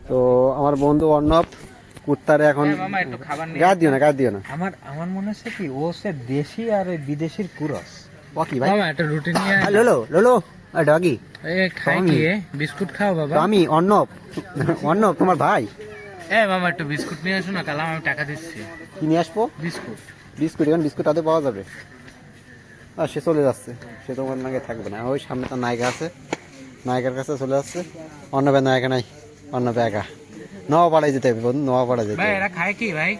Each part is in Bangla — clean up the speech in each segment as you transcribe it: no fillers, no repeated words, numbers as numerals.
তো আমার বন্ধু অর্ণব কুত্তারে এখন গায়ে দিও না। আমার মনে হচ্ছে কি ও হচ্ছে দেশি আর ওই বিদেশির কুরস। ও কি ভাই? মামা একটা রুটি নিয়ে লোলো ডগি খাই কি বিস্কুট খাও বাবা। আমি অর্ণব তোমার ভাই। মামা একটু বিস্কুট নিয়ে আসো না, কালাম আমি টাকা দিচ্ছি। কি নিয়ে আসবো? বিস্কুট এখন বিস্কুট তাদের পাওয়া যাবে। আর সে চলে যাচ্ছে, সে তোমার নাকি থাকবে না। ওই সামনে তো নায়িকা আছে, নায়িকার কাছে চলে যাচ্ছে। অর্ণবের নায়িকা নাই, অর্ণবে একা। নওয়াপাড়ায় যেতে হবে বন্ধু, নওয়াপাড়ায় যেতে হবে। এরা খায় কি ভাই?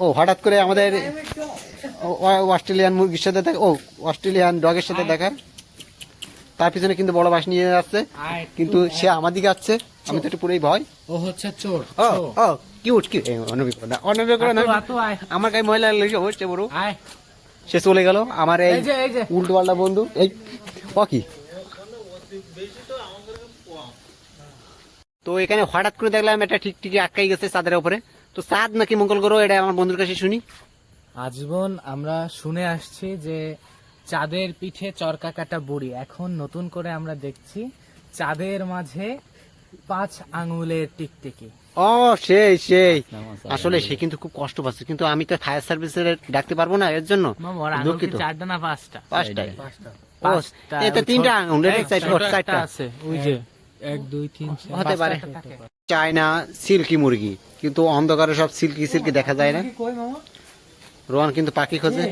ও হঠাৎ করে আমাদের অস্ট্রেলিয়ান মুরগির সাথে দেখা, অস্ট্রেলিয়ান ডগের সাথে দেখা। তার পিছনে কিন্তু বড় বাস নিয়ে যাচ্ছে, কিন্তু সে আমার দিকে আসছে। আমি তো একটু পুরোই ভয়। ও হচ্ছে চোর। কিউট আমার গায়ে ময়লা লেগে হচ্ছে বড়। সে চলে গেল আমার এই উল্টো পাল্টা বন্ধু। এই কি তো এখানে হঠাৎ করে দেখলাম একটা ঠিকঠিকি আটকাই গেছে চাঁদের উপরে। তো চাঁদ নাকি মঙ্গল গ্রহ, এটা আমার বন্ধুর কাছে শুনি। আজীবন আমরা শুনে আসছি যে চাঁদের পিঠে চরকা কাটা বুড়ি। এখন নতুন করে আমরা দেখছি চাঁদের মাঝে 5 আঙুলের টিকটিকি। সেই আসলে সে কিন্তু খুব কষ্ট পাচ্ছে, কিন্তু আমি তো ফায়ার সার্ভিসের ডাকতে পারবো না এর জন্য। দুঃখিত। 4টা না 5টা? 5টাই। এতে 3টা আঙুল, চারটা আছে। ওই যে 1 2 3 4 হতে পারে। চায়না সিল্কি মুরগি, কিন্তু অন্ধকারে সব সিল্কি দেখা যায় না। রোহান কিন্তু পাখি খোঁজে।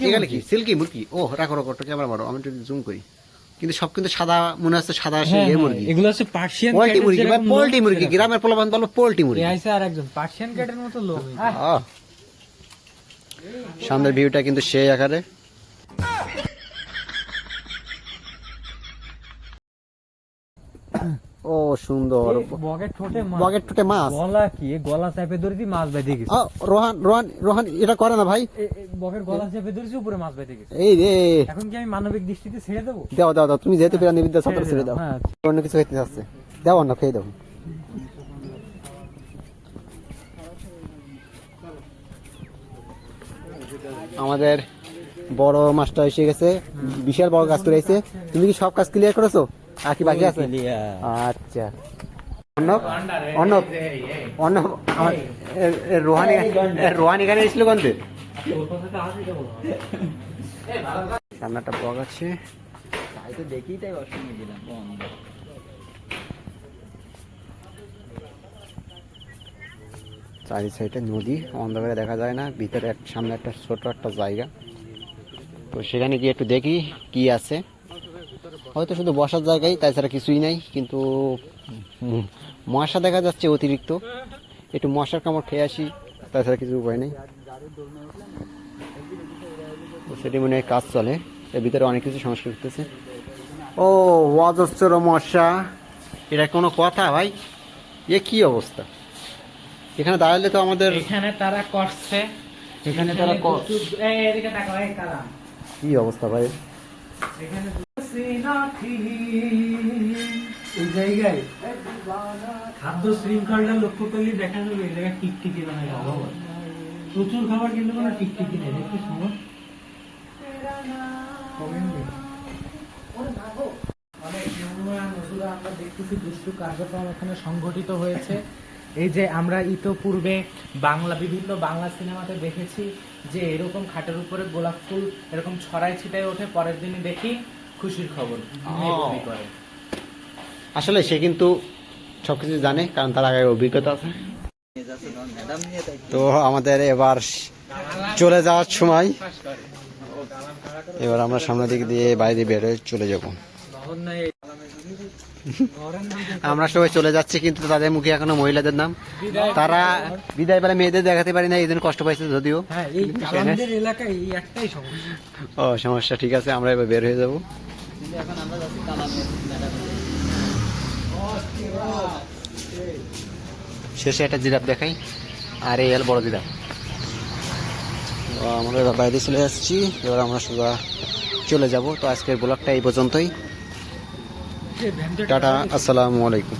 এখানে কি সিল্কি মুরগি? রাখো ক্যামেরা মারো, আমি একটু জুম করি। কিন্তু সব কিন্তু সাদা মনে হচ্ছে, সাদা মুরগি। এগুলো হচ্ছে পার্সিয়ান পোল্ট্রি মুরগি বা পোল্ট্রি মুরগি, গ্রামের পোলাপান বলো পোল্ট্রি মুরগি। আর একজন পার্সিয়ান ক্যাটের মতো লোক। সামনের ভিউটা কিন্তু সেই আকারে। সুন্দর বগের ঠোঁটে মাছ। গলা কি গলা চেপে ধরেছি, মাছ বেঁধে গেছে। রোহান এটা করে না ভাই। বগের গলা চেপে ধরেছি, উপরে মাছ বেঁধে গেছে। এই রে, এখন কি আমি মানবিক দৃষ্টিতে ছেড়ে দেবো? দাও তুমি যেহেতু প্রাণীবিদ্যা ছাত্র, ছেড়ে দাও। অন্য কিছু খেতে চাচ্ছে, দাও না, খেয়ে দাও। আমাদের বড় মাছটা এসে গেছে, বিশাল বড় কাজ করে এসে। তুমি কি সব কাজ ক্লিয়ার করেছো আর কি বাকি আছে? আচ্ছা অর্ণব আমার রোহান এখানে এসেছিল কোন? সামনে একটা বগ আছে, দেখি তাই অসুবিধা দিলাম। চারি সাইডে নদী, অন্ধকারে দেখা যায় না। ভিতরে সামনে একটা ছোট একটা জায়গা, তো সেখানে গিয়ে একটু দেখি কি আছে। হয়তো শুধু বসার জায়গায়, তাছাড়া কিছুই নাই। কিন্তু মশা দেখা যাচ্ছে অতিরিক্ত, একটু মশার কামড় খেয়ে আসি, তাছাড়া কিছু উপায় নেই। তো সেটি মনে হয় কাজ চলে, এর ভিতরে অনেক কিছু সংস্কার করতেছে। অজস্র মশা, এটা কোনো কথা ভাই? কি অবস্থা! এখানে দাঁড়ালে তো আমাদের এখানে তারা করছে, এখানে তারা কি অবস্থা ভাই? এই জায়গায় খাদ্য শৃঙ্খলটা লক্ষ্য করলে দেখা যাবে এই জায়গায় টিকটিকি বানায় প্রচুর খাবার, কিন্তু কোনো টিকটিকি নেই। দেখতে শুনো, আমরা দেখতেছি দুষ্টু কার্যক্রম এখানে সংঘটিত হয়েছে। এই যে আমরা ইতোপূর্বে বিভিন্ন বাংলা সিনেমাতে দেখেছি যে এরকম খাটের উপরে গোলাপ ফুল এরকম ছড়াই ছিটাই ওঠে, পরের দিনই দেখি খুশির খবর করে। আসলে সে কিন্তু সবকিছু জানে, কারণ তার আগে অভিজ্ঞতা আছে। তো আমাদের এবার চলে যাওয়ার সময়, এবার আমরা সামনের দিক দিয়ে বাইরে বের হয়ে চলে যাব। আমরা সবাই চলে যাচ্ছি, কিন্তু তাদের মুখে এখনো মহিলাদের নাম। তারা বিদায় বেলা মেয়েদের দেখাতে পারি না, এই জন্য কষ্ট পাইছে। যদিও সমস্যা, ঠিক আছে, আমরা এবার বের হয়ে যাবো। শেষে একটা জিরাফ দেখাই, আর এই বড় জিরাফ। আমরা বাইরে চলে যাচ্ছি, এবার আমরা সোজা চলে যাব। তো আজকের ব্লগটা এই পর্যন্তই। টাটা, আসসালামু আলাইকুম।